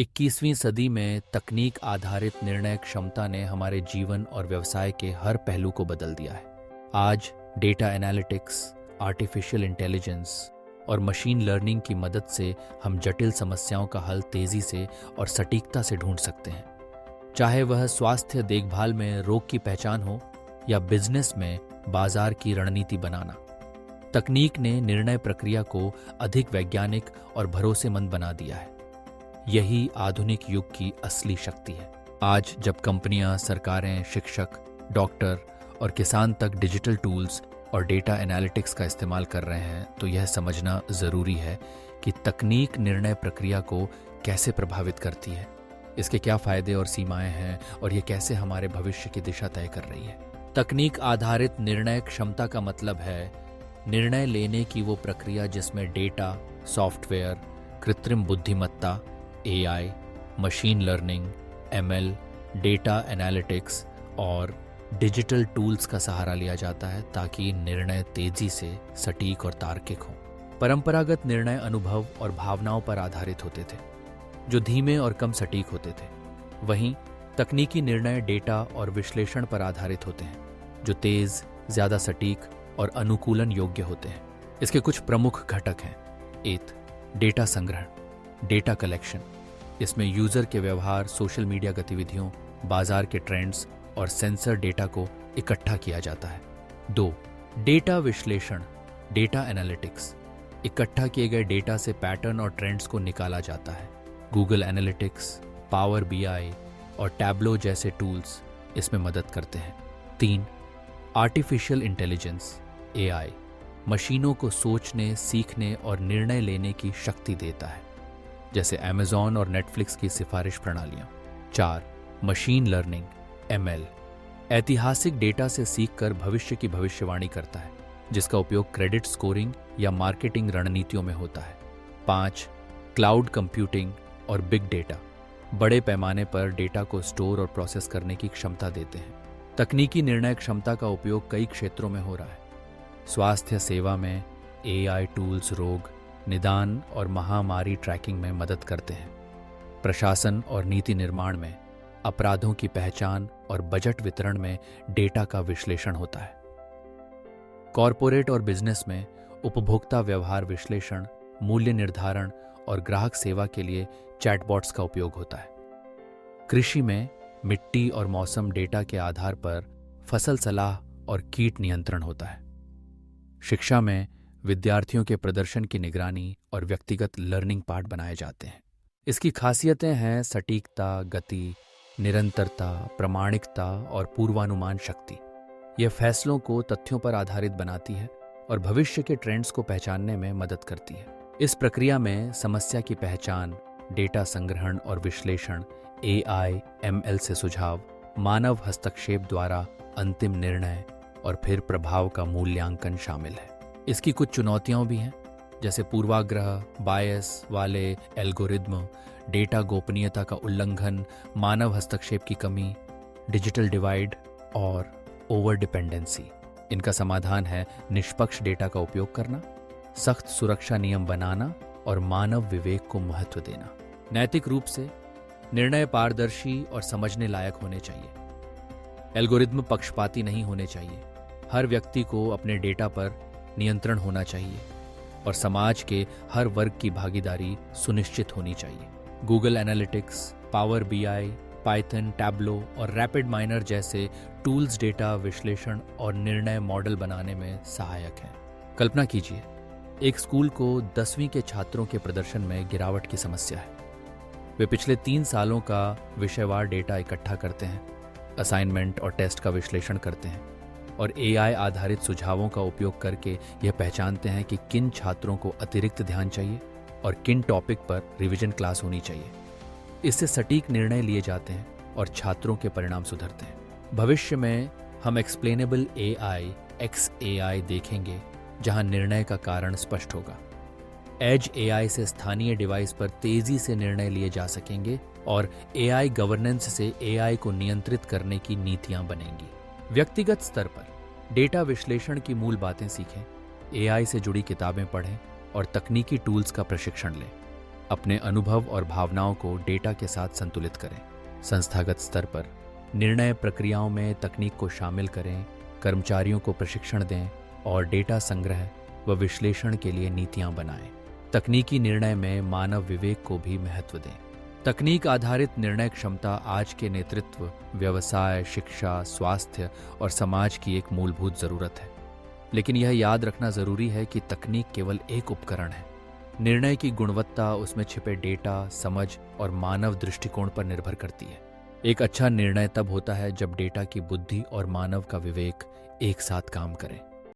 21वीं सदी में तकनीक आधारित निर्णय क्षमता ने हमारे जीवन और व्यवसाय के हर पहलू को बदल दिया है। आज डेटा एनालिटिक्स, आर्टिफिशियल इंटेलिजेंस और मशीन लर्निंग की मदद से हम जटिल समस्याओं का हल तेजी से और सटीकता से ढूंढ सकते हैं। चाहे वह स्वास्थ्य देखभाल में रोग की पहचान हो या बिजनेस में बाजार की रणनीति बनाना, तकनीक ने निर्णय प्रक्रिया को अधिक वैज्ञानिक और भरोसेमंद बना दिया है। यही आधुनिक युग की असली शक्ति है। आज जब कंपनियां, सरकारें, शिक्षक, डॉक्टर और किसान तक डिजिटल टूल्स और डेटा एनालिटिक्स का इस्तेमाल कर रहे हैं, तो यह समझना ज़रूरी है कि तकनीक निर्णय प्रक्रिया को कैसे प्रभावित करती है, इसके क्या फ़ायदे और सीमाएं हैं और ये कैसे हमारे भविष्य की दिशा तय कर रही है। तकनीक आधारित निर्णय क्षमता का मतलब है निर्णय लेने की वो प्रक्रिया जिसमें डेटा, सॉफ्टवेयर, कृत्रिम बुद्धिमत्ता, AI, machine learning, ML, data analytics और डिजिटल टूल्स का सहारा लिया जाता है ताकि निर्णय तेजी से सटीक और तार्किक हों। परंपरागत निर्णय अनुभव और भावनाओं पर आधारित होते थे, जो धीमे और कम सटीक होते थे। वहीं तकनीकी निर्णय डेटा और विश्लेषण पर आधारित होते हैं, जो तेज, ज़्यादा सटीक और अनुकूलन योग्य होते हैं। इसके कुछ प्रमुख घटक हैं। 1. डेटा संग्रहण, डेटा कलेक्शन। इसमें यूजर के व्यवहार, सोशल मीडिया गतिविधियों, बाजार के ट्रेंड्स और सेंसर डेटा को इकट्ठा किया जाता है। 2. डेटा विश्लेषण, डेटा एनालिटिक्स। इकट्ठा किए गए डेटा से पैटर्न और ट्रेंड्स को निकाला जाता है। गूगल एनालिटिक्स, पावर BI और टैब्लो जैसे टूल्स इसमें मदद करते हैं। 3. आर्टिफिशियल इंटेलिजेंस, AI, मशीनों को सोचने, सीखने और निर्णय लेने की शक्ति देता है, जैसे Amazon और Netflix की सिफारिश प्रणालियां। 4. मशीन लर्निंग, ML, ऐतिहासिक डेटा से सीखकर भविष्य की भविष्यवाणी करता है, जिसका उपयोग क्रेडिट स्कोरिंग या मार्केटिंग रणनीतियों में होता है। 5. क्लाउड कंप्यूटिंग और बिग डेटा, बड़े पैमाने पर डेटा को स्टोर और प्रोसेस करने की क्षमता देते हैं। तकनीकी निर्णय क्षमता का उपयोग कई क्षेत्रों में हो रहा है। स्वास्थ्य सेवा में AI टूल्स रोग निदान और महामारी ट्रैकिंग में मदद करते हैं। प्रशासन और नीति निर्माण में अपराधों की पहचान और बजट वितरण में डेटा का विश्लेषण होता है। कॉरपोरेट और बिजनेस में उपभोक्ता व्यवहार विश्लेषण, मूल्य निर्धारण और ग्राहक सेवा के लिए चैटबॉट्स का उपयोग होता है। कृषि में मिट्टी और मौसम डेटा के आधार पर फसल सलाह और कीट नियंत्रण होता है। शिक्षा में विद्यार्थियों के प्रदर्शन की निगरानी और व्यक्तिगत लर्निंग पार्ट बनाए जाते हैं। इसकी खासियतें हैं सटीकता, गति, निरंतरता, प्रामाणिकता और पूर्वानुमान शक्ति। यह फैसलों को तथ्यों पर आधारित बनाती है और भविष्य के ट्रेंड्स को पहचानने में मदद करती है। इस प्रक्रिया में समस्या की पहचान, डेटा संग्रहण और विश्लेषण, AI, ML से सुझाव, मानव हस्तक्षेप द्वारा अंतिम निर्णय और फिर प्रभाव का मूल्यांकन शामिल है। इसकी कुछ चुनौतियां भी हैं, जैसे पूर्वाग्रह, बायस वाले एल्गोरिदम, डेटा गोपनीयता का उल्लंघन, मानव हस्तक्षेप की कमी, डिजिटल डिवाइड और ओवर डिपेंडेंसी। इनका समाधान है निष्पक्ष डेटा का उपयोग करना, सख्त सुरक्षा नियम बनाना और मानव विवेक को महत्व देना। नैतिक रूप से निर्णय पारदर्शी और समझने लायक होने चाहिए। एल्गोरिदम पक्षपाती नहीं होने चाहिए। हर व्यक्ति को अपने डेटा पर नियंत्रण होना चाहिए और समाज के हर वर्ग की भागीदारी सुनिश्चित होनी चाहिए। Google analytics, power BI, Python, tableau और रैपिड माइनर जैसे टूल्स डेटा विश्लेषण और निर्णय मॉडल बनाने में सहायक हैं। कल्पना कीजिए, एक स्कूल को 10वीं के छात्रों के प्रदर्शन में गिरावट की समस्या है। वे पिछले 3 सालों का विषयवार डेटा इकट्ठा करते हैं, असाइनमेंट और टेस्ट का विश्लेषण करते हैं और AI आधारित सुझावों का उपयोग करके यह पहचानते हैं कि किन छात्रों को अतिरिक्त ध्यान चाहिए और किन टॉपिक पर रिवीजन क्लास होनी चाहिए। इससे सटीक निर्णय लिए जाते हैं और छात्रों के परिणाम सुधरते हैं। भविष्य में हम एक्सप्लेनेबल AI, XAI देखेंगे, जहां निर्णय का कारण स्पष्ट होगा। एज AI से स्थानीय डिवाइस पर तेजी से निर्णय लिए जा सकेंगे और AI गवर्नेंस से AI को नियंत्रित करने की नीतियां बनेंगी। व्यक्तिगत स्तर पर डेटा विश्लेषण की मूल बातें सीखें, AI से जुड़ी किताबें पढ़ें और तकनीकी टूल्स का प्रशिक्षण लें। अपने अनुभव और भावनाओं को डेटा के साथ संतुलित करें। संस्थागत स्तर पर निर्णय प्रक्रियाओं में तकनीक को शामिल करें, कर्मचारियों को प्रशिक्षण दें और डेटा संग्रह व विश्लेषण के लिए नीतियां बनाएं। तकनीकी निर्णय में मानव विवेक को भी महत्व दें। तकनीक आधारित निर्णय क्षमता आज के नेतृत्व, व्यवसाय, शिक्षा, स्वास्थ्य और समाज की एक मूलभूत जरूरत है। लेकिन यह याद रखना जरूरी है कि तकनीक केवल एक उपकरण है। निर्णय की गुणवत्ता उसमें छिपे डेटा, समझ और मानव दृष्टिकोण पर निर्भर करती है। एक अच्छा निर्णय तब होता है जब डेटा की बुद्धि और मानव का विवेक एक साथ काम करें।